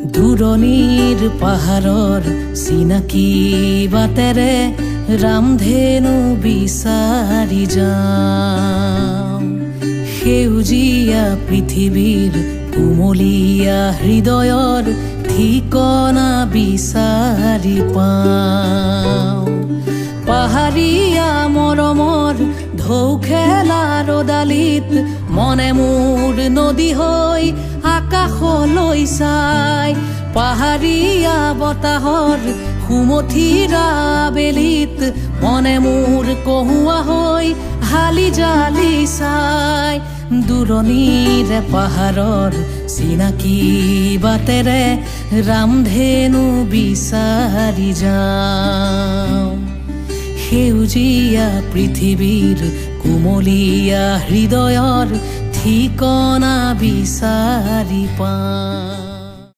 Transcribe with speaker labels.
Speaker 1: দূৰণিৰ পাহাৰৰ চিনাকি বাটেৰে ৰামধেনু বিচাৰি যাওঁ। সেউজীয়া পৃথিৱীৰ কুমলীয়া হৃদয়ৰ ঠিকনা বিচাৰি পাওঁ। পাহাৰীয়া মৰমৰ ঢৌ খেলা ৰদালিত মনে মোৰ নদী হৈ আকাশলৈ চাই। পাহাৰীয়া বতাহৰ সুমথিৰা বেলিত মনে মোৰ কহুৱা হৈ হালি জালি চাই। দূৰণিৰে পাহাৰৰ চিনাকি বাটেৰে ৰামধেনু বিচাৰি যাওঁ। সেউজীয়া পৃথিৱীৰ কুমলীয়া হৃদয়ৰ ঠিকনা বিচাৰি পাওঁ।